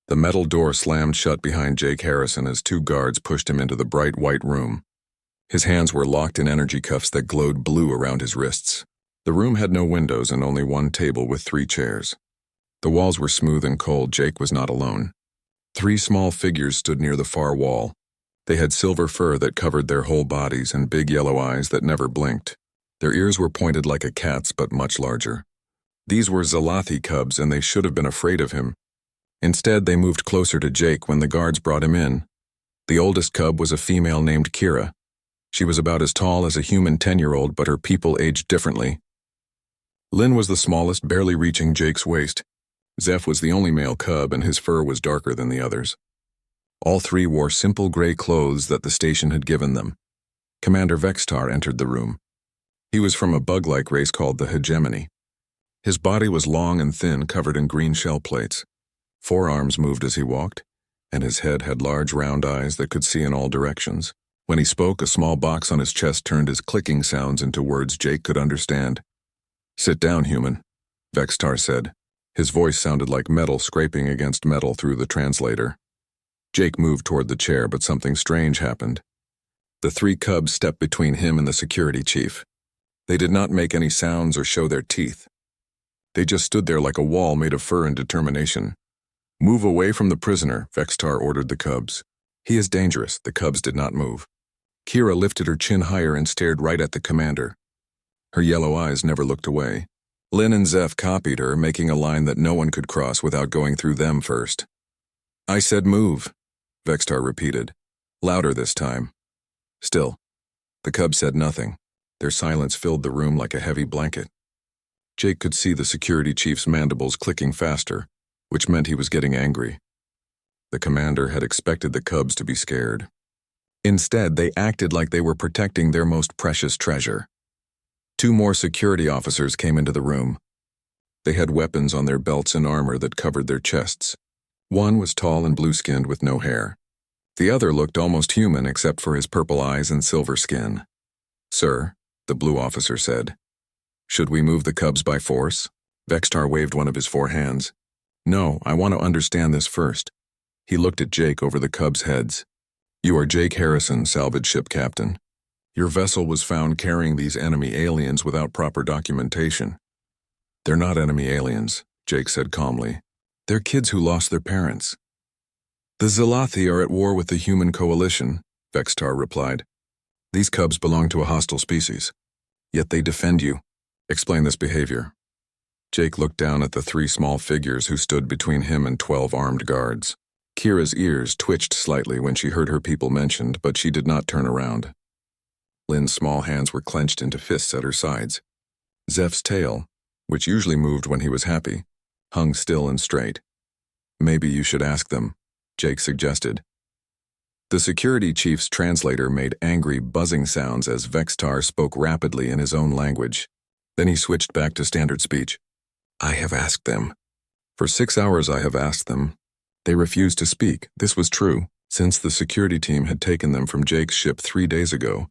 The metal door slammed shut behind Jake Harrison as two guards pushed him into the bright white room. His hands were locked in energy cuffs that glowed blue around his wrists. The room had no windows and only one table with 3 chairs. The walls were smooth and cold. Jake was not alone. 3 small figures stood near the far wall. They had silver fur that covered their whole bodies and big yellow eyes that never blinked. Their ears were pointed like a cat's but much larger. These were Zalathi cubs, and they should have been afraid of him. Instead, they moved closer to Jake when the guards brought him in. The oldest cub was a female named Kira. She was about as tall as a human 10-year-old, but her people aged differently. Lynn was the smallest, barely reaching Jake's waist. Zeph was the only male cub, and his fur was darker than the others. All 3 wore simple gray clothes that the station had given them. Commander Vextar entered the room. He was from a bug-like race called the Hegemony. His body was long and thin, covered in green shell plates. 4 arms moved as he walked, and his head had large round eyes that could see in all directions. When he spoke, a small box on his chest turned his clicking sounds into words Jake could understand. "Sit down, human," Vextar said. His voice sounded like metal scraping against metal through the translator. Jake moved toward the chair, but something strange happened. The 3 cubs stepped between him and the security chief. They did not make any sounds or show their teeth. They just stood there like a wall made of fur and determination. "Move away from the prisoner," Vextar ordered the cubs. "He is dangerous." The cubs did not move. Kira lifted her chin higher and stared right at the commander. Her yellow eyes never looked away. Lynn and Zeph copied her, making a line that no one could cross without going through them first. "I said move," Vextar repeated, louder this time. Still, the cubs said nothing. Their silence filled the room like a heavy blanket. Jake could see the security chief's mandibles clicking faster, which meant he was getting angry. The commander had expected the cubs to be scared. Instead, they acted like they were protecting their most precious treasure. 2 more security officers came into the room. They had weapons on their belts and armor that covered their chests. One was tall and blue-skinned with no hair. The other looked almost human except for his purple eyes and silver skin. "Sir," the blue officer said. "Should we move the cubs by force?" Vextar waved one of his 4 hands. "No, I want to understand this first." He looked at Jake over the cubs' heads. "You are Jake Harrison, salvage ship captain. Your vessel was found carrying these enemy aliens without proper documentation." "They're not enemy aliens," Jake said calmly. "They're kids who lost their parents." "The Zalathi are at war with the human coalition," Vextar replied. "These cubs belong to a hostile species. Yet they defend you. Explain this behavior." Jake looked down at the 3 small figures who stood between him and 12 armed guards. Kira's ears twitched slightly when she heard her people mentioned, but she did not turn around. Lynn's small hands were clenched into fists at her sides. Zeph's tail, which usually moved when he was happy, hung still and straight. "Maybe you should ask them," Jake suggested. The security chief's translator made angry, buzzing sounds as Vextar spoke rapidly in his own language. Then he switched back to standard speech. "I have asked them. For 6 hours I have asked them. They refused to speak." This was true. Since the security team had taken them from Jake's ship 3 days ago,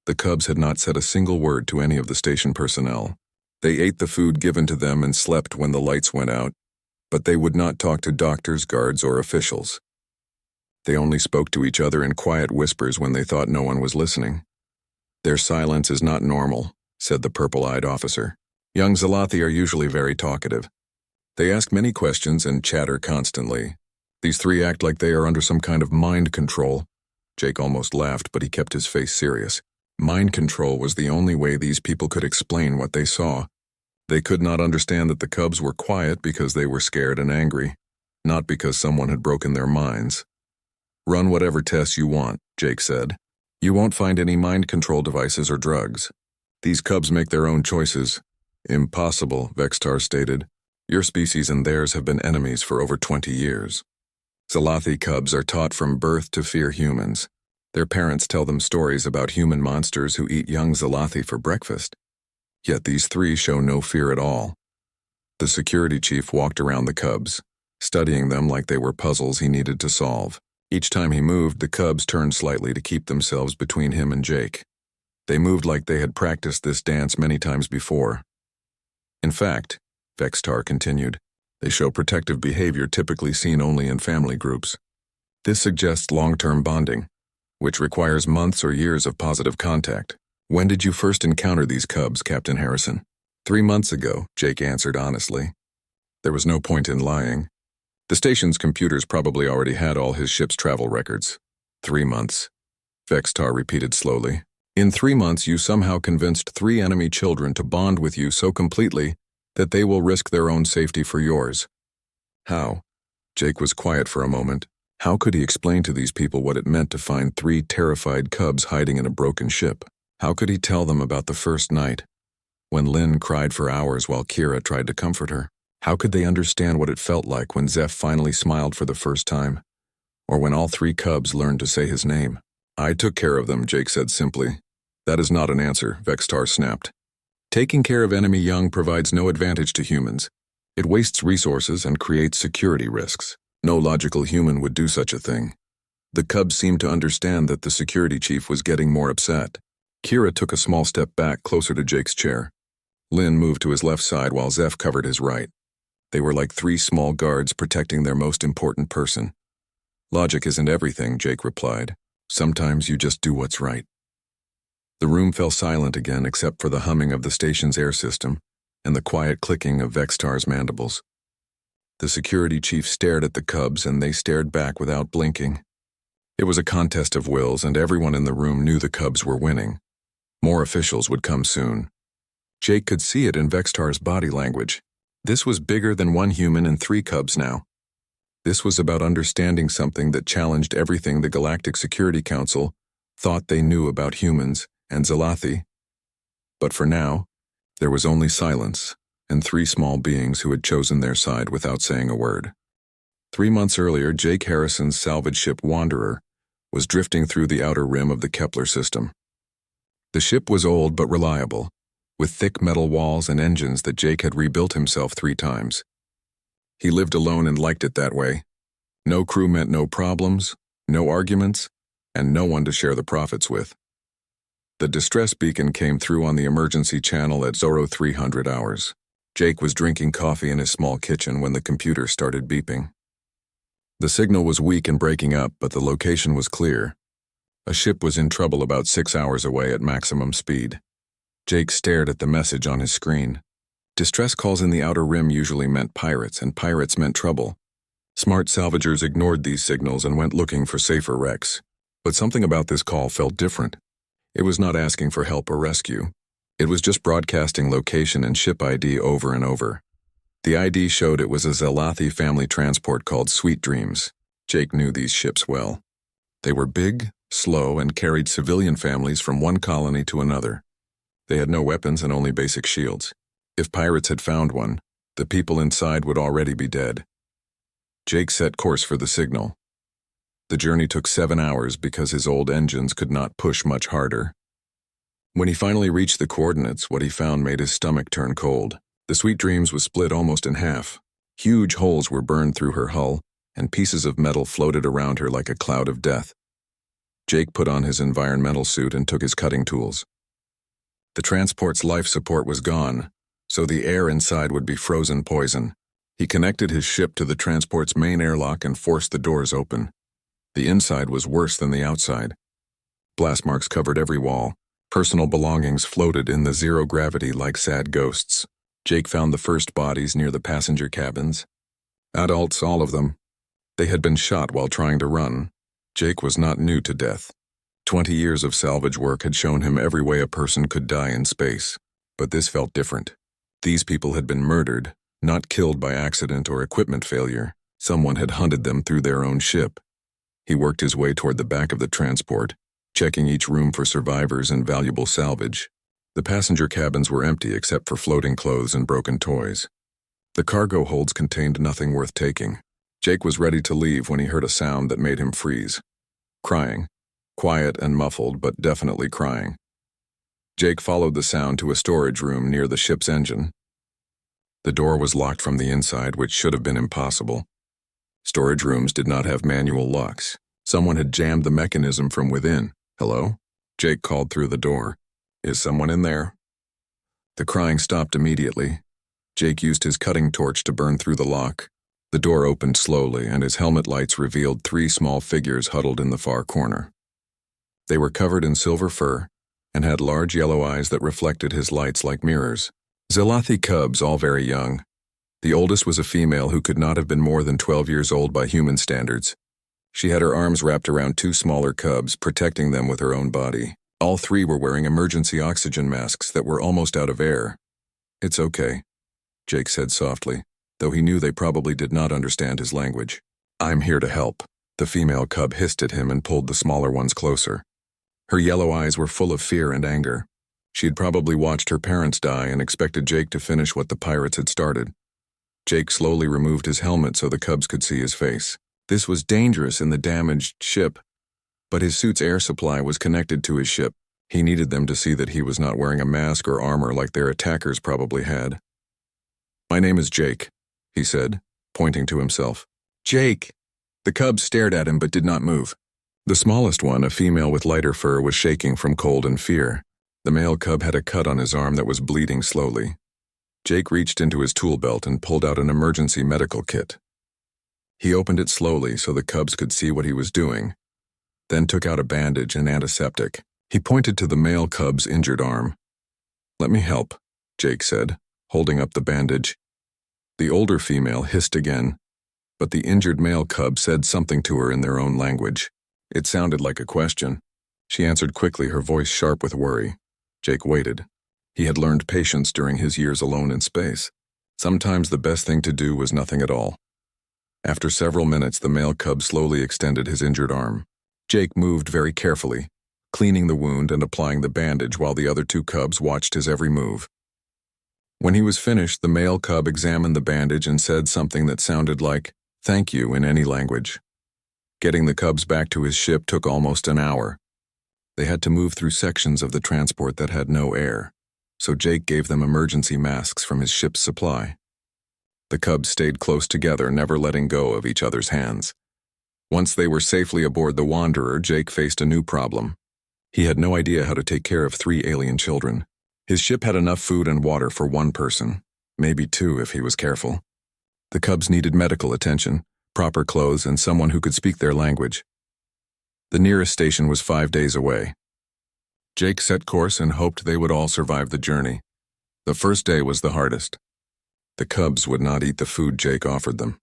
the cubs had not said a single word to any of the station personnel. They ate the food given to them and slept when the lights went out, but they would not talk to doctors, guards, or officials. They only spoke to each other in quiet whispers when they thought no one was listening. "Their silence is not normal," said the purple-eyed officer. "Young Zalathi are usually very talkative. They ask many questions and chatter constantly. These 3 act like they are under some kind of mind control." Jake almost laughed, but he kept his face serious. Mind control was the only way these people could explain what they saw. They could not understand that the cubs were quiet because they were scared and angry, not because someone had broken their minds. "Run whatever tests you want," Jake said. "You won't find any mind control devices or drugs. These cubs make their own choices." "Impossible," Vextar stated. "Your species and theirs have been enemies for over 20 years. Zalathi cubs are taught from birth to fear humans. Their parents tell them stories about human monsters who eat young Zalathi for breakfast. Yet these 3 show no fear at all." The security chief walked around the cubs, studying them like they were puzzles he needed to solve. Each time he moved, the cubs turned slightly to keep themselves between him and Jake. They moved like they had practiced this dance many times before. "In fact," Vextar continued, They show protective behavior typically seen only in family groups. This suggests long-term bonding, which requires months or years of positive contact. When did you first encounter these cubs, Captain Harrison? 3 months ago, Jake answered honestly. There was no point in lying. The station's computers probably already had all his ship's travel records. 3 months, Vextar repeated slowly. In 3 months, you somehow convinced 3 enemy children to bond with you so completely that they will risk their own safety for yours. How? Jake was quiet for a moment. How could he explain to these people what it meant to find 3 terrified cubs hiding in a broken ship? How could he tell them about the first night, when Lynn cried for hours while Kira tried to comfort her? How could they understand what it felt like when Zeph finally smiled for the first time, or when all 3 cubs learned to say his name? I took care of them, Jake said simply. That is not an answer, Vextar snapped. Taking care of enemy young provides no advantage to humans. It wastes resources and creates security risks. No logical human would do such a thing. The cubs seemed to understand that the security chief was getting more upset. Kira took a small step back closer to Jake's chair. Lynn moved to his left side while Zeph covered his right. They were like 3 small guards protecting their most important person. Logic isn't everything, Jake replied. Sometimes you just do what's right. The room fell silent again except for the humming of the station's air system and the quiet clicking of Vextar's mandibles. The security chief stared at the cubs and they stared back without blinking. It was a contest of wills and everyone in the room knew the cubs were winning. More officials would come soon. Jake could see it in Vextar's body language. This was bigger than 1 human and 3 cubs now. This was about understanding something that challenged everything the Galactic Security Council thought they knew about humans and Zalathi. But for now, there was only silence and 3 small beings who had chosen their side without saying a word. 3 months earlier, Jake Harrison's salvage ship Wanderer was drifting through the outer rim of the Kepler system. The ship was old but reliable, with thick metal walls and engines that Jake had rebuilt himself 3 times. He lived alone and liked it that way. No crew meant no problems, no arguments, and no one to share the profits with. The distress beacon came through on the emergency channel at 0300 hours. Jake was drinking coffee in his small kitchen when the computer started beeping. The signal was weak and breaking up, but the location was clear. A ship was in trouble about 6 hours away at maximum speed. Jake stared at the message on his screen. Distress calls in the outer rim usually meant pirates, and pirates meant trouble. Smart salvagers ignored these signals and went looking for safer wrecks. But something about this call felt different. It was not asking for help or rescue. It was just broadcasting location and ship ID over and over. The ID showed it was a Zalathi family transport called Sweet Dreams. Jake knew these ships well. They were big, slow, and carried civilian families from one colony to another. They had no weapons and only basic shields. If pirates had found one, the people inside would already be dead. Jake set course for the signal. The journey took 7 hours because his old engines could not push much harder. When he finally reached the coordinates, what he found made his stomach turn cold. The Sweet Dreams was split almost in half. Huge holes were burned through her hull, and pieces of metal floated around her like a cloud of death. Jake put on his environmental suit and took his cutting tools. The transport's life support was gone, so the air inside would be frozen poison. He connected his ship to the transport's main airlock and forced the doors open. The inside was worse than the outside. Blast marks covered every wall. Personal belongings floated in the zero gravity like sad ghosts. Jake found the first bodies near the passenger cabins. Adults, all of them. They had been shot while trying to run. Jake was not new to death. 20 years of salvage work had shown him every way a person could die in space. But this felt different. These people had been murdered, not killed by accident or equipment failure. Someone had hunted them through their own ship. He worked his way toward the back of the transport, checking each room for survivors and valuable salvage. The passenger cabins were empty except for floating clothes and broken toys. The cargo holds contained nothing worth taking. Jake was ready to leave when he heard a sound that made him freeze. Crying. Quiet and muffled, but definitely crying. Jake followed the sound to a storage room near the ship's engine. The door was locked from the inside, which should have been impossible. Storage rooms did not have manual locks. Someone had jammed the mechanism from within. Hello? Jake called through the door. Is someone in there? The crying stopped immediately. Jake used his cutting torch to burn through the lock. The door opened slowly, and his helmet lights revealed 3 small figures huddled in the far corner. They were covered in silver fur and had large yellow eyes that reflected his lights like mirrors. Zalathi cubs, all very young. The oldest was a female who could not have been more than 12 years old by human standards. She had her arms wrapped around 2 smaller cubs, protecting them with her own body. All 3 were wearing emergency oxygen masks that were almost out of air. "It's okay," Jake said softly, though he knew they probably did not understand his language. "I'm here to help." The female cub hissed at him and pulled the smaller ones closer. Her yellow eyes were full of fear and anger. She had probably watched her parents die and expected Jake to finish what the pirates had started. Jake slowly removed his helmet so the cubs could see his face. This was dangerous in the damaged ship, but his suit's air supply was connected to his ship. He needed them to see that he was not wearing a mask or armor like their attackers probably had. "My name is Jake," he said, pointing to himself. "Jake!" The cubs stared at him but did not move. The smallest one, a female with lighter fur, was shaking from cold and fear. The male cub had a cut on his arm that was bleeding slowly. Jake reached into his tool belt and pulled out an emergency medical kit. He opened it slowly so the cubs could see what he was doing, then took out a bandage and antiseptic. He pointed to the male cub's injured arm. "Let me help," Jake said, holding up the bandage. The older female hissed again, but the injured male cub said something to her in their own language. It sounded like a question. She answered quickly, her voice sharp with worry. Jake waited. He had learned patience during his years alone in space. Sometimes the best thing to do was nothing at all. After several minutes, the male cub slowly extended his injured arm. Jake moved very carefully, cleaning the wound and applying the bandage while the other 2 cubs watched his every move. When he was finished, the male cub examined the bandage and said something that sounded like, "Thank you," in any language. Getting the cubs back to his ship took almost an hour. They had to move through sections of the transport that had no air, so Jake gave them emergency masks from his ship's supply. The cubs stayed close together, never letting go of each other's hands. Once they were safely aboard the Wanderer, Jake faced a new problem. He had no idea how to take care of 3 alien children. His ship had enough food and water for 1 person, maybe 2 if he was careful. The cubs needed medical attention, proper clothes, and someone who could speak their language. The nearest station was 5 days away. Jake set course and hoped they would all survive the journey. The first day was the hardest. The cubs would not eat the food Jake offered them.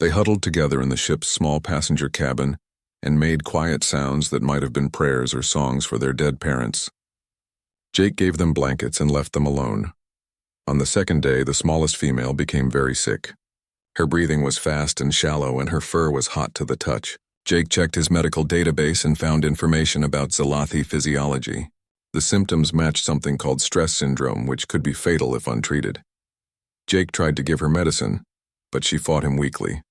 They huddled together in the ship's small passenger cabin and made quiet sounds that might have been prayers or songs for their dead parents. Jake gave them blankets and left them alone. On the second day, the smallest female became very sick. Her breathing was fast and shallow, and her fur was hot to the touch. Jake checked his medical database and found information about Zalathi physiology. The symptoms matched something called stress syndrome, which could be fatal if untreated. Jake tried to give her medicine, but she fought him weakly.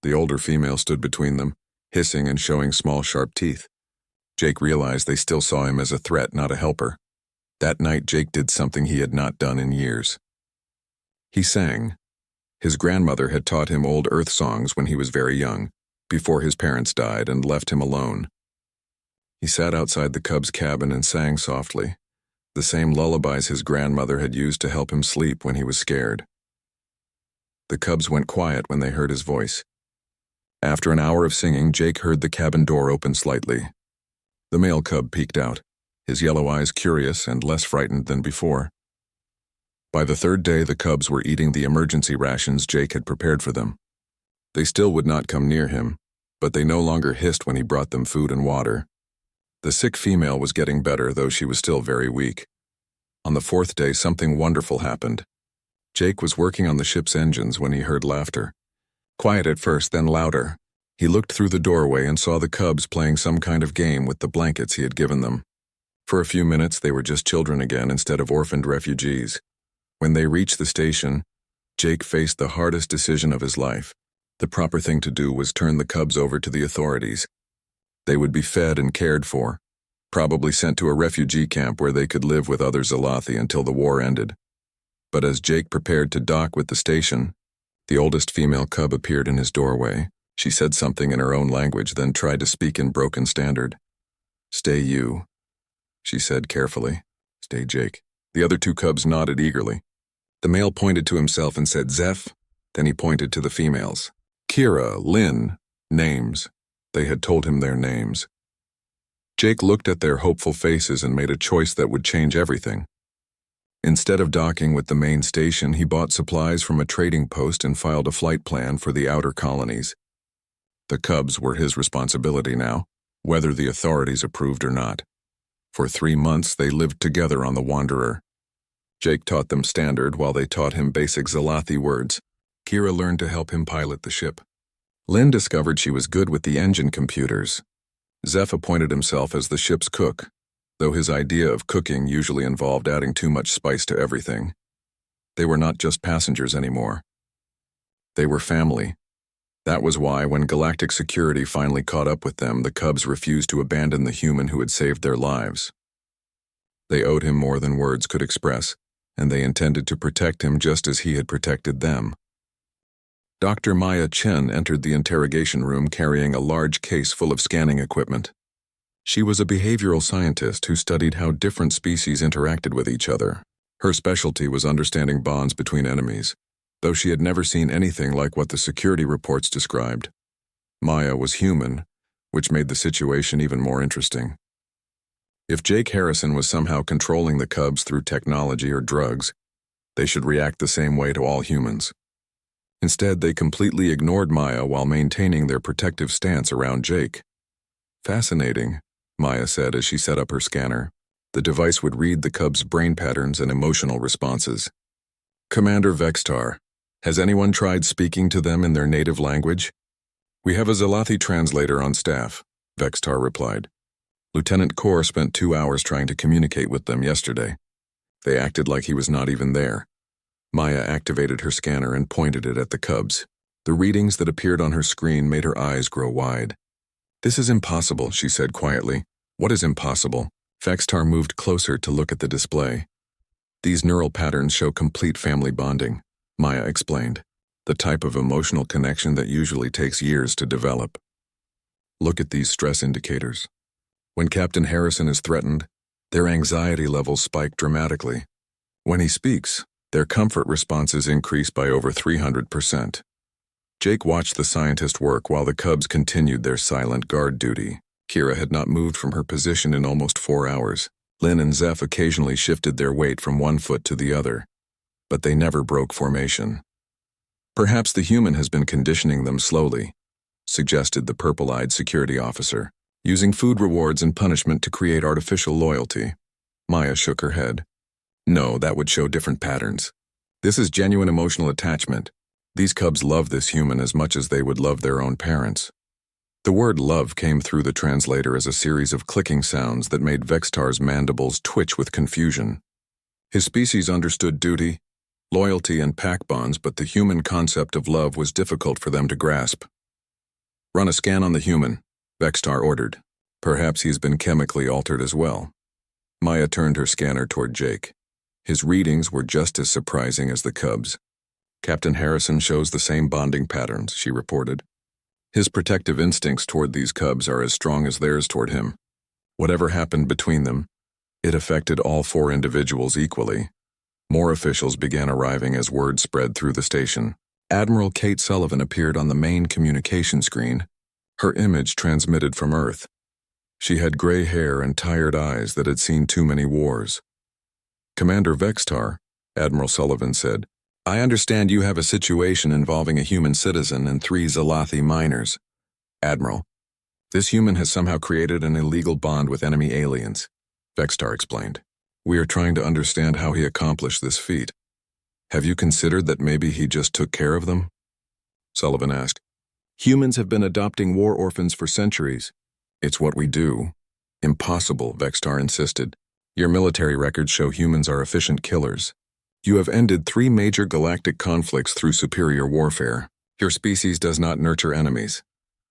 The older female stood between them, hissing and showing small sharp teeth. Jake realized they still saw him as a threat, not a helper. That night, Jake did something he had not done in years. He sang. His grandmother had taught him old Earth songs when he was very young, before his parents died and left him alone. He sat outside the cub's cabin and sang softly, the same lullabies his grandmother had used to help him sleep when he was scared. The cubs went quiet when they heard his voice. After an hour of singing, Jake heard the cabin door open slightly. The male cub peeked out, his yellow eyes curious and less frightened than before. By the 3rd day, the cubs were eating the emergency rations Jake had prepared for them. They still would not come near him, but they no longer hissed when he brought them food and water. The sick female was getting better, though she was still very weak. On the 4th day, something wonderful happened. Jake was working on the ship's engines when he heard laughter. Quiet at first, then louder. He looked through the doorway and saw the cubs playing some kind of game with the blankets he had given them. For a few minutes, they were just children again instead of orphaned refugees. When they reached the station, Jake faced the hardest decision of his life. The proper thing to do was turn the cubs over to the authorities. They would be fed and cared for, probably sent to a refugee camp where they could live with other Zalathi until the war ended. But as Jake prepared to dock with the station, the oldest female cub appeared in his doorway. She said something in her own language, then tried to speak in broken standard. "Stay you," she said carefully. "Stay Jake." The other 2 cubs nodded eagerly. The male pointed to himself and said, "Zeph." Then he pointed to the females. Kira, Lynn, names. They had told him their names. Jake looked at their hopeful faces and made a choice that would change everything. Instead of docking with the main station, he bought supplies from a trading post and filed a flight plan for the outer colonies. The cubs were his responsibility now, whether the authorities approved or not. For 3 months, they lived together on the Wanderer. Jake taught them standard while they taught him basic Zalathi words. Kira learned to help him pilot the ship. Lynn discovered she was good with the engine computers. Zeph appointed himself as the ship's cook, though his idea of cooking usually involved adding too much spice to everything. They were not just passengers anymore. They were family. That was why, when Galactic Security finally caught up with them, the cubs refused to abandon the human who had saved their lives. They owed him more than words could express, and they intended to protect him just as he had protected them. Dr. Maya Chen entered the interrogation room carrying a large case full of scanning equipment. She was a behavioral scientist who studied how different species interacted with each other. Her specialty was understanding bonds between enemies, though she had never seen anything like what the security reports described. Maya was human, which made the situation even more interesting. If Jake Harrison was somehow controlling the cubs through technology or drugs, they should react the same way to all humans. Instead, they completely ignored Maya while maintaining their protective stance around Jake. "Fascinating," Maya said as she set up her scanner. The device would read the cubs' brain patterns and emotional responses. "Commander Vextar, has anyone tried speaking to them in their native language?" "We have a Zalathi translator on staff," Vextar replied. "Lieutenant Kaur spent 2 hours trying to communicate with them yesterday. They acted like he was not even there." Maya activated her scanner and pointed it at the cubs. The readings that appeared on her screen made her eyes grow wide. "This is impossible," she said quietly. "What is impossible?" Vextar moved closer to look at the display. "These neural patterns show complete family bonding," Maya explained, "the type of emotional connection that usually takes years to develop. Look at these stress indicators. When Captain Harrison is threatened, their anxiety levels spike dramatically. When he speaks, their comfort responses increase by over 300%. Jake watched the scientist work while the cubs continued their silent guard duty. Kira had not moved from her position in almost 4 hours. Lynn and Zeph occasionally shifted their weight from one foot to the other, but they never broke formation. "Perhaps the human has been conditioning them slowly," suggested the purple-eyed security officer, "using food rewards and punishment to create artificial loyalty." Maya shook her head. "No, that would show different patterns. This is genuine emotional attachment. These cubs love this human as much as they would love their own parents." The word love came through the translator as a series of clicking sounds that made Vextar's mandibles twitch with confusion. His species understood duty, loyalty, and pack bonds, but the human concept of love was difficult for them to grasp. "Run a scan on the human," Vextar ordered. "Perhaps he's been chemically altered as well." Maya turned her scanner toward Jake. His readings were just as surprising as the cubs. "Captain Harrison shows the same bonding patterns," she reported. "His protective instincts toward these cubs are as strong as theirs toward him. Whatever happened between them, it affected all 4 individuals equally." More officials began arriving as word spread through the station. Admiral Kate Sullivan appeared on the main communication screen, her image transmitted from Earth. She had gray hair and tired eyes that had seen too many wars. "Commander Vextar," Admiral Sullivan said, "I understand you have a situation involving a human citizen and 3 Zalathi miners." "Admiral, this human has somehow created an illegal bond with enemy aliens," Vextar explained. "We are trying to understand how he accomplished this feat. Have you considered that maybe he just took care of them?" Sullivan asked. "Humans have been adopting war orphans for centuries." "It's what we do." "Impossible," Vextar insisted. "Your military records show humans are efficient killers. You have ended 3 major galactic conflicts through superior warfare. Your species does not nurture enemies."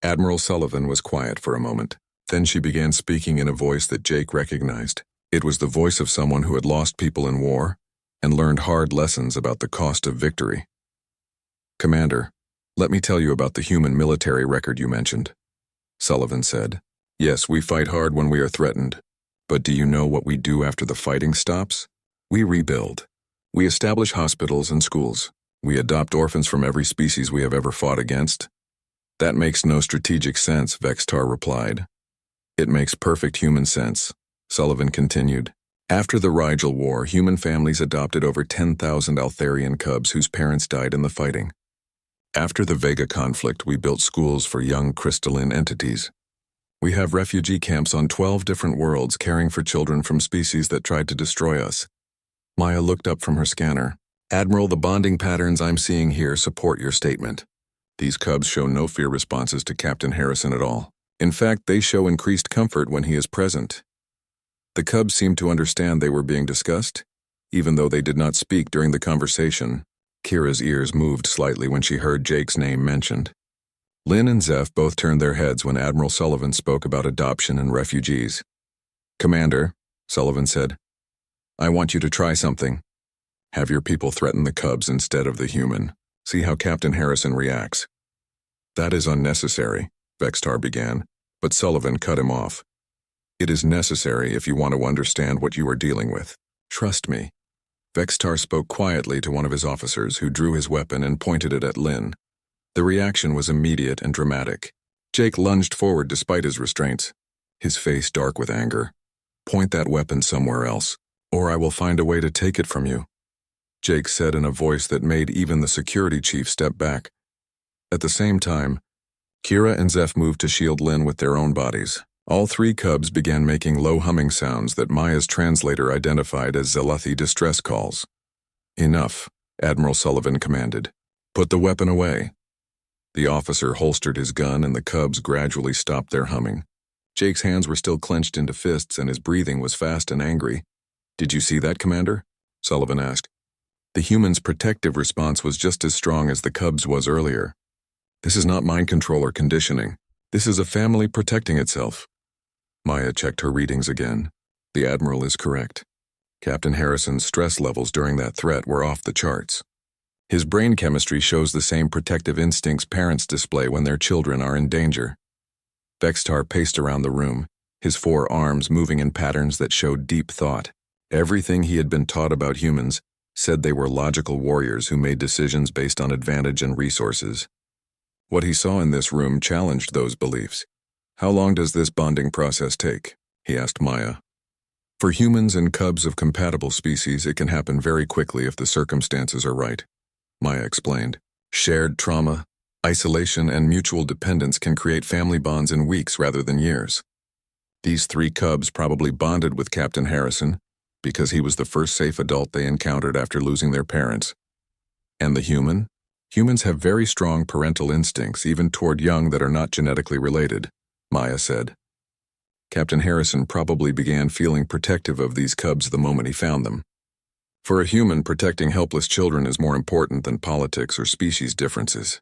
Admiral Sullivan was quiet for a moment. Then she began speaking in a voice that Jake recognized. It was the voice of someone who had lost people in war and learned hard lessons about the cost of victory. "Commander, let me tell you about the human military record you mentioned," Sullivan said. "Yes, we fight hard when we are threatened. But do you know what we do after the fighting stops? We rebuild. We establish hospitals and schools. We adopt orphans from every species we have ever fought against. That makes no strategic sense, Vextar replied. It makes perfect human sense, Sullivan continued. After the Rigel War, human families adopted over 10,000 Altharian cubs whose parents died in the fighting. After the Vega conflict, we built schools for young crystalline entities. We have refugee camps on 12 different worlds caring for children from species that tried to destroy us. Maya looked up from her scanner. Admiral, the bonding patterns I'm seeing here support your statement. These cubs show no fear responses to Captain Harrison at all. In fact, they show increased comfort when he is present. The cubs seemed to understand they were being discussed, even though they did not speak during the conversation. Kira's ears moved slightly when she heard Jake's name mentioned. Lynn and Zeph both turned their heads when Admiral Sullivan spoke about adoption and refugees. Commander, Sullivan said, I want you to try something. Have your people threaten the cubs instead of the human. See how Captain Harrison reacts. That is unnecessary, Vextar began, but Sullivan cut him off. It is necessary if you want to understand what you are dealing with. Trust me. Vextar spoke quietly to one of his officers who drew his weapon and pointed it at Lynn. The reaction was immediate and dramatic. Jake lunged forward despite his restraints, his face dark with anger. Point that weapon somewhere else, or I will find a way to take it from you, Jake said in a voice that made even the security chief step back. At the same time, Kira and Zeph moved to shield Lynn with their own bodies. All three cubs began making low humming sounds that Maya's translator identified as Zelathi distress calls. Enough, Admiral Sullivan commanded. Put the weapon away. The officer holstered his gun and the cubs gradually stopped their humming. Jake's hands were still clenched into fists and his breathing was fast and angry. Did you see that, Commander? Sullivan asked. The human's protective response was just as strong as the cub's was earlier. This is not mind control or conditioning. This is a family protecting itself. Maya checked her readings again. The Admiral is correct. Captain Harrison's stress levels during that threat were off the charts. His brain chemistry shows the same protective instincts parents display when their children are in danger. Vextar paced around the room, his four arms moving in patterns that showed deep thought. Everything he had been taught about humans said they were logical warriors who made decisions based on advantage and resources. What he saw in this room challenged those beliefs. How long does this bonding process take? He asked Maya. For humans and cubs of compatible species, it can happen very quickly if the circumstances are right, Maya explained. Shared trauma, isolation, and mutual dependence can create family bonds in weeks rather than years. These three cubs probably bonded with Captain Harrison because he was the first safe adult they encountered after losing their parents. And the human? Humans have very strong parental instincts, even toward young that are not genetically related, Maya said. Captain Harrison probably began feeling protective of these cubs the moment he found them. For a human, protecting helpless children is more important than politics or species differences.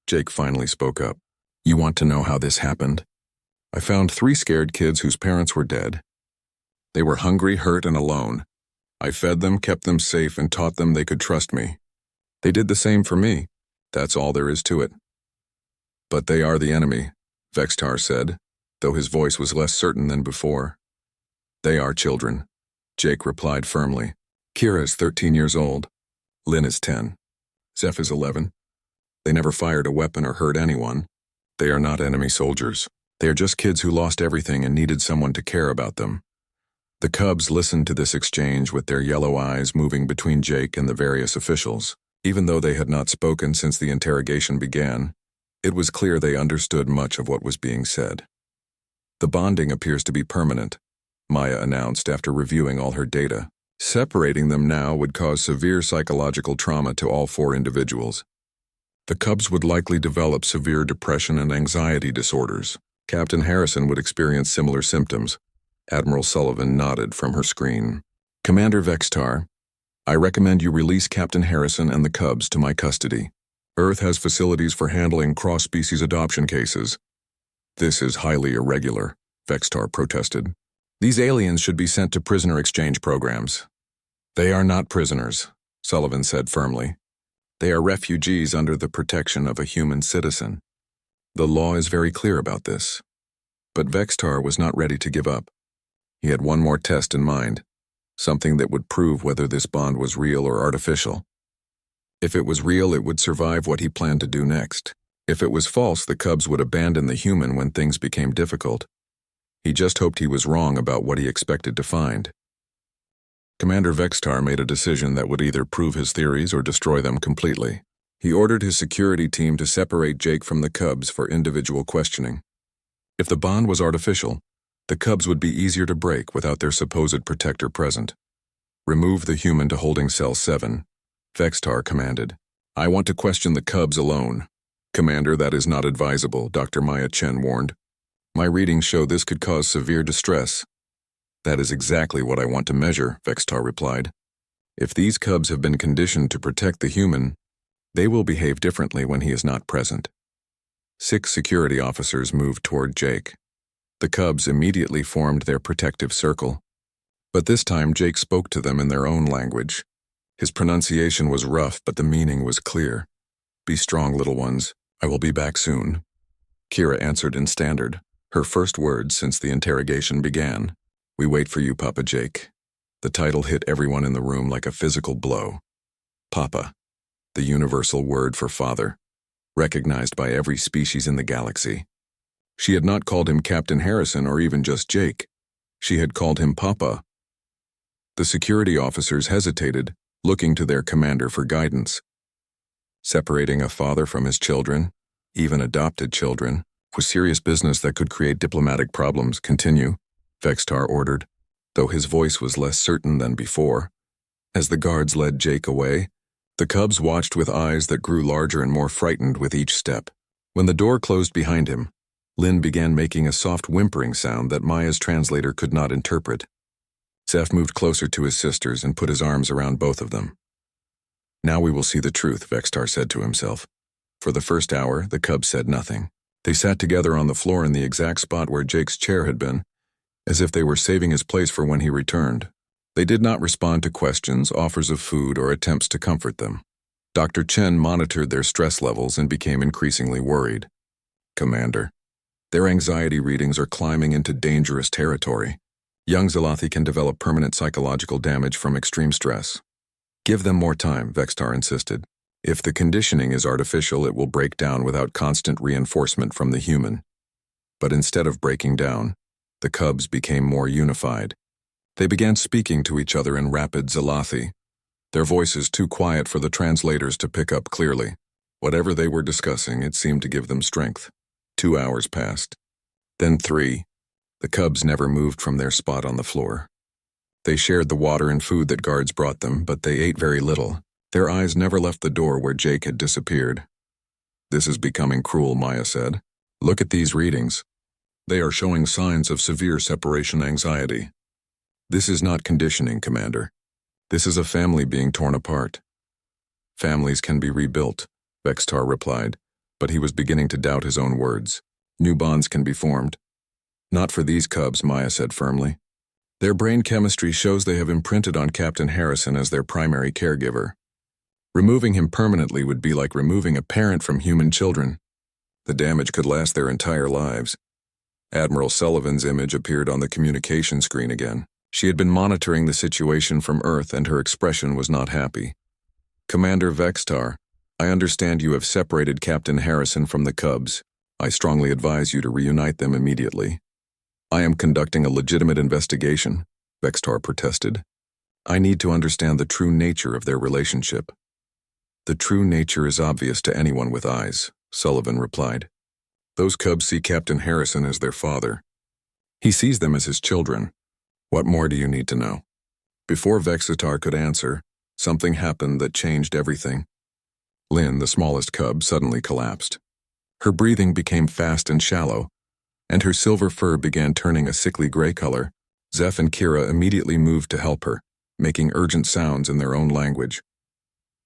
Jake finally spoke up. You want to know how this happened? I found 3 scared kids whose parents were dead. They were hungry, hurt, and alone. I fed them, kept them safe, and taught them they could trust me. They did the same for me. That's all there is to it. But they are the enemy, Vextar said, though his voice was less certain than before. They are children, Jake replied firmly. Kira is 13 years old. Lynn is 10. Zeph is 11. They never fired a weapon or hurt anyone. They are not enemy soldiers. They are just kids who lost everything and needed someone to care about them. The cubs listened to this exchange with their yellow eyes moving between Jake and the various officials. Even though they had not spoken since the interrogation began, it was clear they understood much of what was being said. The bonding appears to be permanent, Maya announced after reviewing all her data. Separating them now would cause severe psychological trauma to all 4 individuals. The cubs would likely develop severe depression and anxiety disorders. Captain Harrison would experience similar symptoms. Admiral Sullivan nodded from her screen. Commander Vextar, I recommend you release Captain Harrison and the cubs to my custody. Earth has facilities for handling cross-species adoption cases. This is highly irregular, Vextar protested. These aliens should be sent to prisoner exchange programs. They are not prisoners, Sullivan said firmly. They are refugees under the protection of a human citizen. The law is very clear about this. But Vextar was not ready to give up. He had one more test in mind. something that would prove whether this bond was real or artificial. If it was real, it would survive what he planned to do next. If it was false, the cubs would abandon the human when things became difficult. He just hoped he was wrong about what he expected to find. Commander Vextar made a decision that would either prove his theories or destroy them completely. He ordered his security team to separate Jake from the cubs for individual questioning. If the bond was artificial, the cubs would be easier to break without their supposed protector present. Remove the human to holding cell 7, Vextar commanded. I want to question the cubs alone. Commander, that is not advisable, Dr. Maya Chen warned. My readings show this could cause severe distress. That is exactly what I want to measure, Vextar replied. If these cubs have been conditioned to protect the human, they will behave differently when he is not present. 6 security officers moved toward Jake. The cubs immediately formed their protective circle. But this time Jake spoke to them in their own language. His pronunciation was rough, but the meaning was clear. Be strong, little ones. I will be back soon. Kira answered in standard, her first words since the interrogation began. We wait for you, Papa Jake. The title hit everyone in the room like a physical blow. Papa, the universal word for father, recognized by every species in the galaxy. She had not called him Captain Harrison or even just Jake. She had called him Papa. The security officers hesitated, looking to their commander for guidance. Separating a father from his children, even adopted children, was serious business that could create diplomatic problems. Continue, Vextar ordered, though his voice was less certain than before. As the guards led Jake away, the cubs watched with eyes that grew larger and more frightened with each step. When the door closed behind him, Lynn began making a soft whimpering sound that Maya's translator could not interpret. Zeph moved closer to his sisters and put his arms around both of them. Now we will see the truth, Vextar said to himself. For the first hour, the cubs said nothing. They sat together on the floor in the exact spot where Jake's chair had been, as if they were saving his place for when he returned. They did not respond to questions, offers of food, or attempts to comfort them. Dr. Chen monitored their stress levels and became increasingly worried. Commander, their anxiety readings are climbing into dangerous territory. Young Zalathi can develop permanent psychological damage from extreme stress. Give them more time, Vextar insisted. If the conditioning is artificial, it will break down without constant reinforcement from the human. But instead of breaking down, the cubs became more unified. They began speaking to each other in rapid Zalathi, their voices too quiet for the translators to pick up clearly. Whatever they were discussing, it seemed to give them strength. 2 hours passed. Then 3. The cubs never moved from their spot on the floor. They shared the water and food that guards brought them, but they ate very little. Their eyes never left the door where Jake had disappeared. This is becoming cruel, Maya said. Look at these readings. They are showing signs of severe separation anxiety. This is not conditioning, Commander. This is a family being torn apart. Families can be rebuilt, Vextar replied, but he was beginning to doubt his own words. New bonds can be formed. Not for these cubs, Maya said firmly. Their brain chemistry shows they have imprinted on Captain Harrison as their primary caregiver. Removing him permanently would be like removing a parent from human children. The damage could last their entire lives. Admiral Sullivan's image appeared on the communication screen again. She had been monitoring the situation from Earth and her expression was not happy. Commander Vextar, I understand you have separated Captain Harrison from the cubs. I strongly advise you to reunite them immediately. I am conducting a legitimate investigation, Vextar protested. I need to understand the true nature of their relationship. The true nature is obvious to anyone with eyes, Sullivan replied. Those cubs see Captain Harrison as their father. He sees them as his children. What more do you need to know? Before Vextar could answer, something happened that changed everything. Lynn, the smallest cub, suddenly collapsed. Her breathing became fast and shallow, and her silver fur began turning a sickly gray color. Zeph and Kira immediately moved to help her, making urgent sounds in their own language.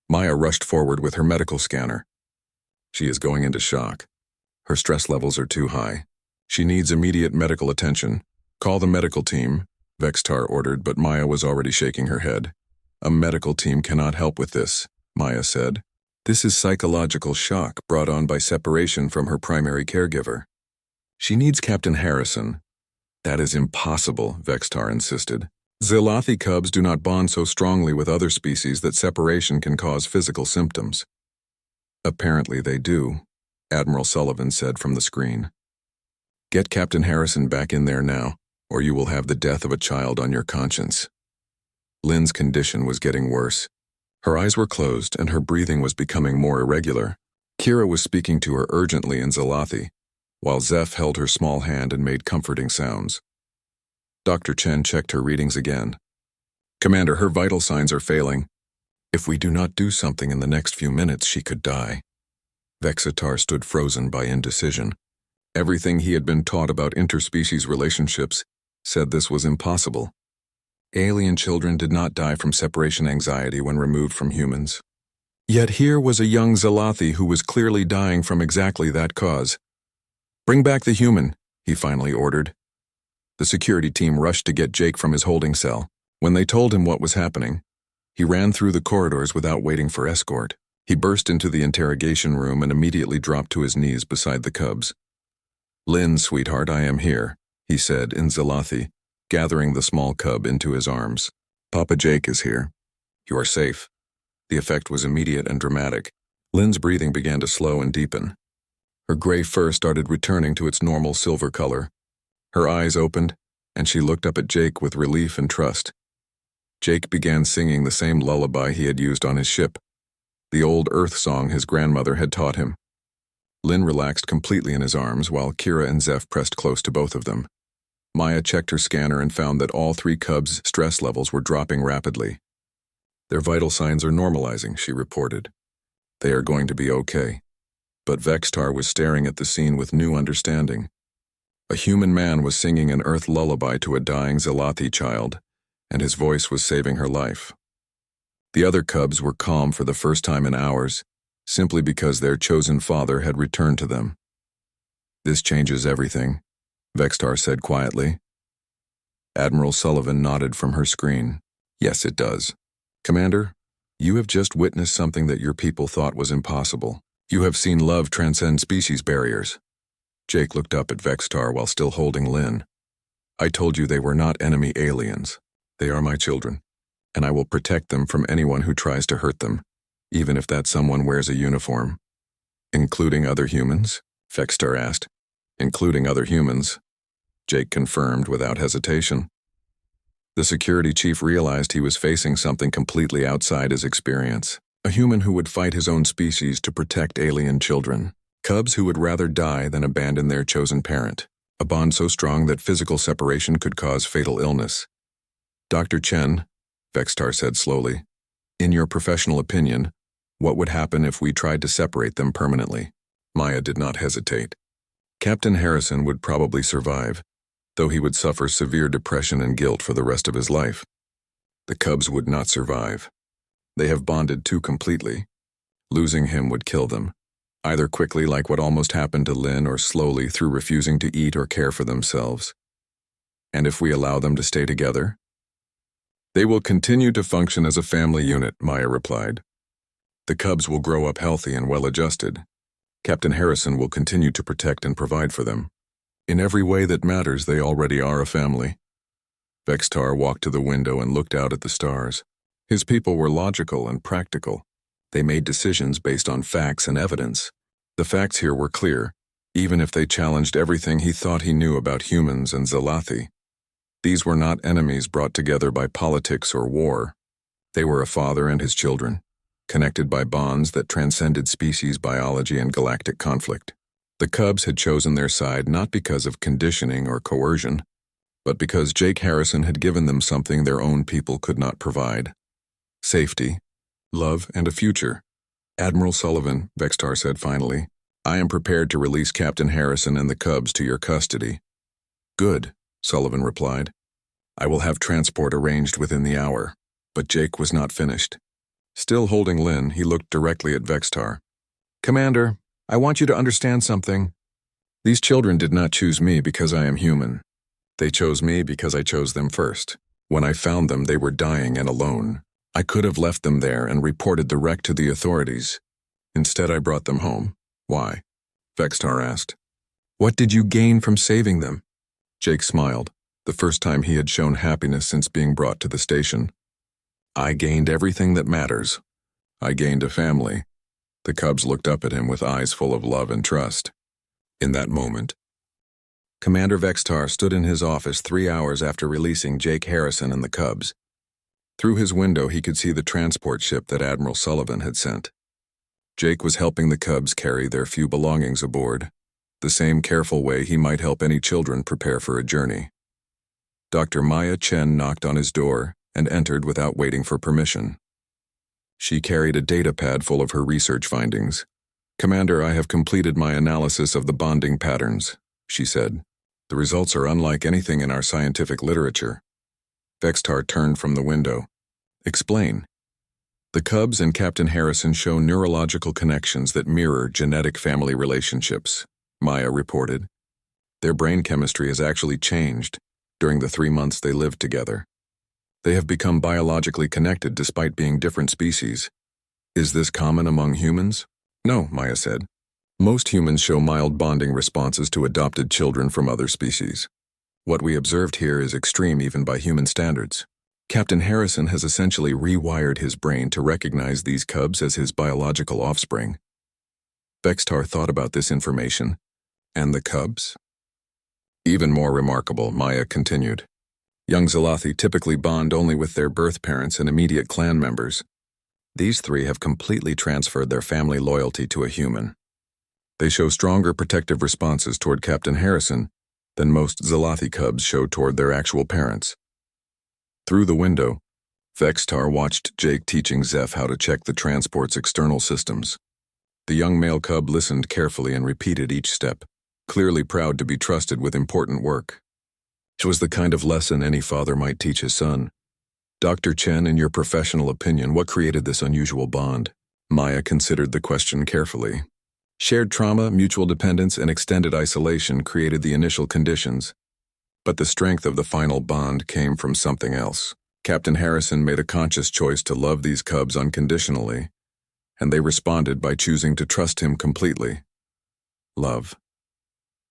Maya rushed forward with her medical scanner. She is going into shock. Her stress levels are too high. She needs immediate medical attention. Call the medical team, Vextar ordered, but Maya was already shaking her head. A medical team cannot help with this, Maya said. This is psychological shock brought on by separation from her primary caregiver. She needs Captain Harrison. That is impossible, Vextar insisted. Zelathi cubs do not bond so strongly with other species that separation can cause physical symptoms. Apparently they do, Admiral Sullivan said from the screen. Get Captain Harrison back in there now, or you will have the death of a child on your conscience. Lynn's condition was getting worse. Her eyes were closed and her breathing was becoming more irregular. Kira was speaking to her urgently in Zelathi, while Zeph held her small hand and made comforting sounds. Dr. Chen checked her readings again. Commander, her vital signs are failing. If we do not do something in the next few minutes, she could die. Vexitar stood frozen by indecision. Everything he had been taught about interspecies relationships said this was impossible. Alien children did not die from separation anxiety when removed from humans. Yet here was a young Zelathi who was clearly dying from exactly that cause. Bring back the human, he finally ordered. The security team rushed to get Jake from his holding cell. When they told him what was happening, he ran through the corridors without waiting for escort. He burst into the interrogation room and immediately dropped to his knees beside the cubs. Lynn, sweetheart, I am here, he said in Zelathi, gathering the small cub into his arms. Papa Jake is here. You are safe. The effect was immediate and dramatic. Lynn's breathing began to slow and deepen. Her gray fur started returning to its normal silver color. Her eyes opened, and she looked up at Jake with relief and trust. Jake began singing the same lullaby he had used on his ship, the old Earth song his grandmother had taught him. Lynn relaxed completely in his arms while Kira and Zeph pressed close to both of them. Maya checked her scanner and found that all three cubs' stress levels were dropping rapidly. Their vital signs are normalizing, she reported. They are going to be okay. But Vextar was staring at the scene with new understanding. A human man was singing an Earth lullaby to a dying Zelathi child, and his voice was saving her life. The other cubs were calm for the first time in hours, simply because their chosen father had returned to them. This changes everything, Vextar said quietly. Admiral Sullivan nodded from her screen. Yes, it does. Commander, you have just witnessed something that your people thought was impossible. You have seen love transcend species barriers. Jake looked up at Vextar while still holding Lynn. I told you they were not enemy aliens. They are my children, and I will protect them from anyone who tries to hurt them, even if that someone wears a uniform. Including other humans? Vextar asked. Including other humans, Jake confirmed without hesitation. The security chief realized he was facing something completely outside his experience. A human who would fight his own species to protect alien children. Cubs who would rather die than abandon their chosen parent. A bond so strong that physical separation could cause fatal illness. Dr. Chen, Vextar said slowly, in your professional opinion, what would happen if we tried to separate them permanently? Maya did not hesitate. Captain Harrison would probably survive, though he would suffer severe depression and guilt for the rest of his life. The cubs would not survive. They have bonded too completely. Losing him would kill them, either quickly like what almost happened to Lynn or slowly through refusing to eat or care for themselves. And if we allow them to stay together? They will continue to function as a family unit, Maya replied. The cubs will grow up healthy and well-adjusted. Captain Harrison will continue to protect and provide for them. In every way that matters, they already are a family. Vextar walked to the window and looked out at the stars. His people were logical and practical. They made decisions based on facts and evidence. The facts here were clear, even if they challenged everything he thought he knew about humans and Zelathi. These were not enemies brought together by politics or war. They were a father and his children, connected by bonds that transcended species biology and galactic conflict. The cubs had chosen their side not because of conditioning or coercion, but because Jake Harrison had given them something their own people could not provide. Safety, love, and a future. Admiral Sullivan, Vextar said finally, I am prepared to release Captain Harrison and the cubs to your custody. Good, Sullivan replied. I will have transport arranged within the hour. But Jake was not finished. Still holding Lynn, he looked directly at Vextar. Commander, I want you to understand something. These children did not choose me because I am human. They chose me because I chose them first. When I found them, they were dying and alone. I could have left them there and reported the wreck to the authorities. Instead, I brought them home. Why? Vextar asked. What did you gain from saving them? Jake smiled. the first time he had shown happiness since being brought to the station. I gained everything that matters. I gained a family. The cubs looked up at him with eyes full of love and trust. In that moment, Commander Vextar stood in his office 3 hours after releasing Jake Harrison and the cubs. Through his window, he could see the transport ship that Admiral Sullivan had sent. Jake was helping the cubs carry their few belongings aboard, the same careful way he might help any children prepare for a journey. Dr. Maya Chen knocked on his door and entered without waiting for permission. She carried a data pad full of her research findings. "Commander, I have completed my analysis of the bonding patterns," she said. "The results are unlike anything in our scientific literature." Vextar turned from the window. "Explain." "The cubs and Captain Harrison show neurological connections that mirror genetic family relationships," Maya reported. "Their brain chemistry has actually changed during the 3 months they lived together. They have become biologically connected despite being different species." "Is this common among humans?" "No," Maya said. "Most humans show mild bonding responses to adopted children from other species. What we observed here is extreme even by human standards. Captain Harrison has essentially rewired his brain to recognize these cubs as his biological offspring." Vextar thought about this information. "And the cubs?" "Even more remarkable," Maya continued. "Young Zalathi typically bond only with their birth parents and immediate clan members. These 3 have completely transferred their family loyalty to a human. They show stronger protective responses toward Captain Harrison than most Zalathi cubs show toward their actual parents." Through the window, Vextar watched Jake teaching Zeph how to check the transport's external systems. The young male cub listened carefully and repeated each step, clearly proud to be trusted with important work. It was the kind of lesson any father might teach his son. "Dr. Chen, in your professional opinion, what created this unusual bond?" Maya considered the question carefully. "Shared trauma, mutual dependence, and extended isolation created the initial conditions. But the strength of the final bond came from something else. Captain Harrison made a conscious choice to love these cubs unconditionally, and they responded by choosing to trust him completely." "Love."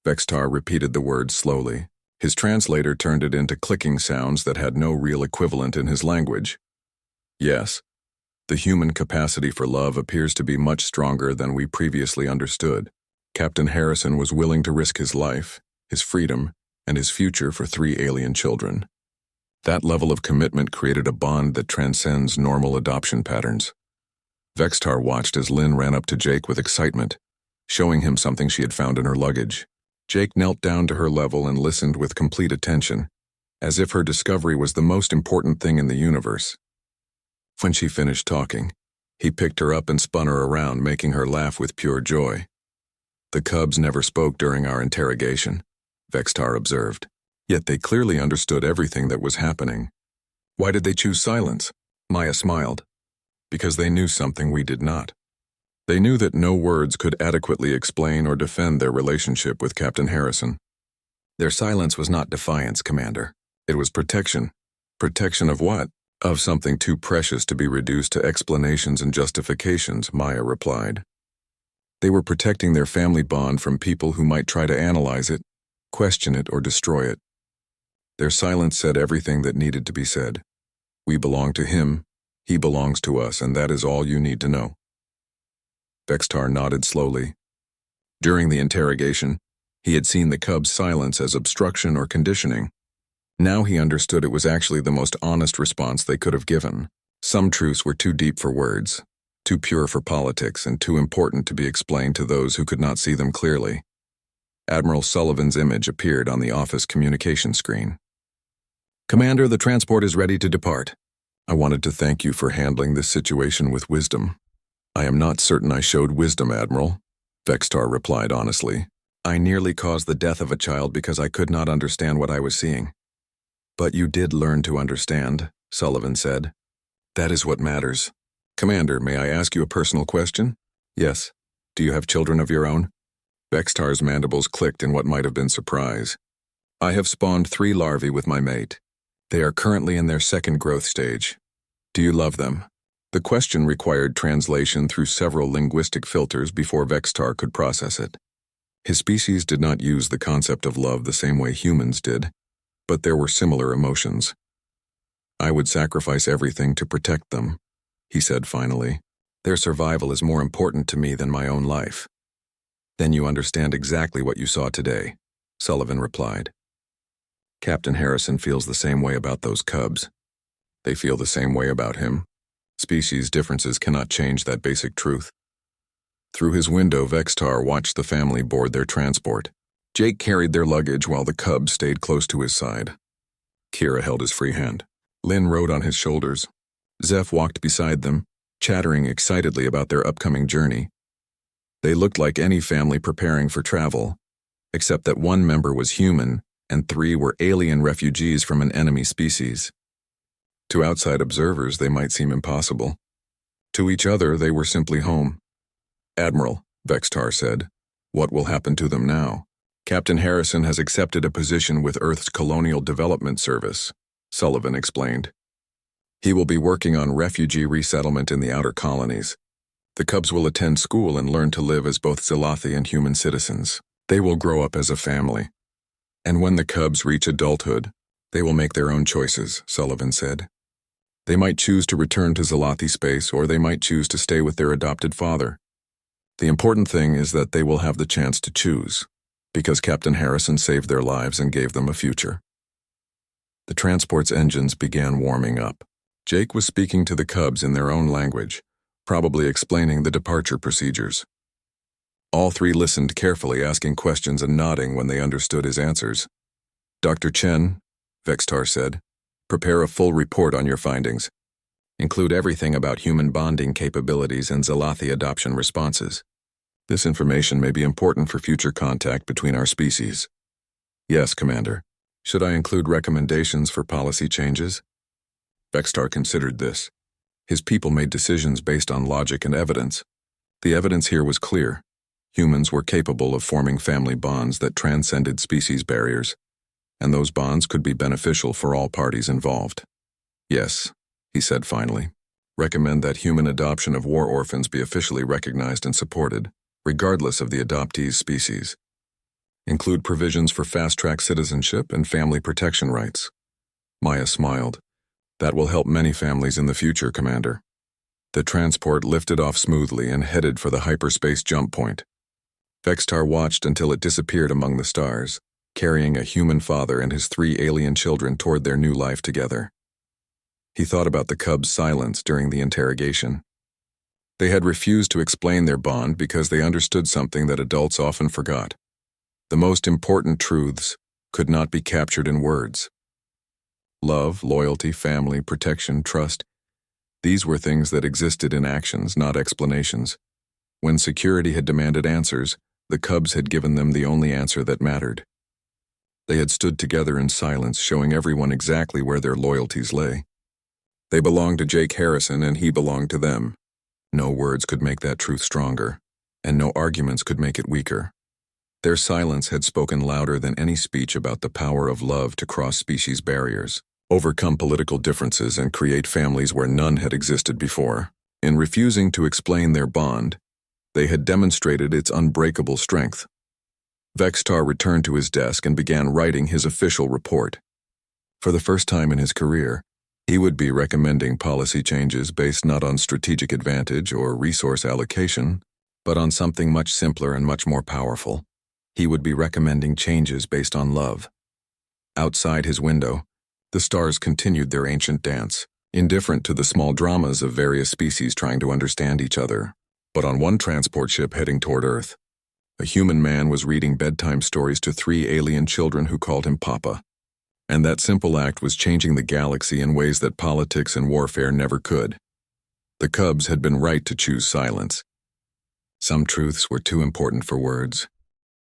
Vextar repeated the word slowly. His translator turned it into clicking sounds that had no real equivalent in his language. "Yes, the human capacity for love appears to be much stronger than we previously understood. Captain Harrison was willing to risk his life, his freedom, and his future for 3 alien children. That level of commitment created a bond that transcends normal adoption patterns." Vextar watched as Lynn ran up to Jake with excitement, showing him something she had found in her luggage. Jake knelt down to her level and listened with complete attention, as if her discovery was the most important thing in the universe. When she finished talking, he picked her up and spun her around, making her laugh with pure joy. "The cubs never spoke during our interrogation," Vextar observed, "yet they clearly understood everything that was happening." "Why did they choose silence?" Maya smiled. "Because they knew something we did not. They knew that no words could adequately explain or defend their relationship with Captain Harrison. Their silence was not defiance, Commander. It was protection. Protection of what? Of something too precious to be reduced to explanations and justifications," Maya replied. "They were protecting their family bond from people who might try to analyze it, question it, or destroy it. Their silence said everything that needed to be said. We belong to him, he belongs to us, and that is all you need to know." Vextar nodded slowly. During the interrogation, he had seen the cubs' silence as obstruction or conditioning. Now he understood it was actually the most honest response they could have given. Some truths were too deep for words, too pure for politics, and too important to be explained to those who could not see them clearly. Admiral Sullivan's image appeared on the office communication screen. "Commander, the transport is ready to depart. I wanted to thank you for handling this situation with wisdom." "I am not certain I showed wisdom, Admiral," Vextar replied honestly. "I nearly caused the death of a child because I could not understand what I was seeing." "But you did learn to understand," Sullivan said. "That is what matters." "Commander, may I ask you a personal question?" "Yes. Do you have children of your own?" Vextar's mandibles clicked in what might have been surprise. "I have spawned 3 larvae with my mate. They are currently in their 2nd growth stage. Do you love them?" The question required translation through several linguistic filters before Vextar could process it. His species did not use the concept of love the same way humans did, but there were similar emotions. "I would sacrifice everything to protect them," he said finally. "Their survival is more important to me than my own life." "Then you understand exactly what you saw today," Sullivan replied. "Captain Harrison feels the same way about those cubs. They feel the same way about him. Species differences cannot change that basic truth." Through his window, Vextar watched the family board their transport. Jake carried their luggage while the cubs stayed close to his side. Kira held his free hand. Lynn rode on his shoulders. Zeph walked beside them, chattering excitedly about their upcoming journey. They looked like any family preparing for travel, except that one member was human and 3 were alien refugees from an enemy species. To outside observers, they might seem impossible. To each other, they were simply home. "Admiral," Vextar said, "what will happen to them now?" "Captain Harrison has accepted a position with Earth's Colonial Development Service," Sullivan explained. "He will be working on refugee resettlement in the outer colonies. The cubs will attend school and learn to live as both Zalathi and human citizens. They will grow up as a family. And when the cubs reach adulthood, they will make their own choices," Sullivan said. "They might choose to return to Zalathi space, or they might choose to stay with their adopted father. The important thing is that they will have the chance to choose, because Captain Harrison saved their lives and gave them a future." The transport's engines began warming up. Jake was speaking to the cubs in their own language, probably explaining the departure procedures. All 3 listened carefully, asking questions and nodding when they understood his answers. "Dr. Chen," Vextar said, "prepare a full report on your findings. Include everything about human bonding capabilities and Zalathi adoption responses. This information may be important for future contact between our species." "Yes, Commander. Should I include recommendations for policy changes?" Vextar considered this. His people made decisions based on logic and evidence. The evidence here was clear. Humans were capable of forming family bonds that transcended species barriers, and those bonds could be beneficial for all parties involved. "Yes," he said finally. "Recommend that human adoption of war orphans be officially recognized and supported, regardless of the adoptee's species. Include provisions for fast-track citizenship and family protection rights." Maya smiled. "That will help many families in the future, Commander." The transport lifted off smoothly and headed for the hyperspace jump point. Vextar watched until it disappeared among the stars, carrying a human father and his 3 alien children toward their new life together. He thought about the cubs' silence during the interrogation. They had refused to explain their bond because they understood something that adults often forgot. The most important truths could not be captured in words. Love, loyalty, family, protection, trust. These were things that existed in actions, not explanations. When security had demanded answers, the cubs had given them the only answer that mattered. They had stood together in silence, showing everyone exactly where their loyalties lay. They belonged to Jake Harrison, and he belonged to them. No words could make that truth stronger, and no arguments could make it weaker. Their silence had spoken louder than any speech about the power of love to cross species barriers, overcome political differences, and create families where none had existed before. In refusing to explain their bond, they had demonstrated its unbreakable strength. Vextar returned to his desk and began writing his official report. For the first time in his career, he would be recommending policy changes based not on strategic advantage or resource allocation, but on something much simpler and much more powerful. He would be recommending changes based on love. Outside his window, the stars continued their ancient dance, indifferent to the small dramas of various species trying to understand each other. But on one transport ship heading toward Earth, a human man was reading bedtime stories to 3 alien children who called him Papa. And that simple act was changing the galaxy in ways that politics and warfare never could. The cubs had been right to choose silence. Some truths were too important for words.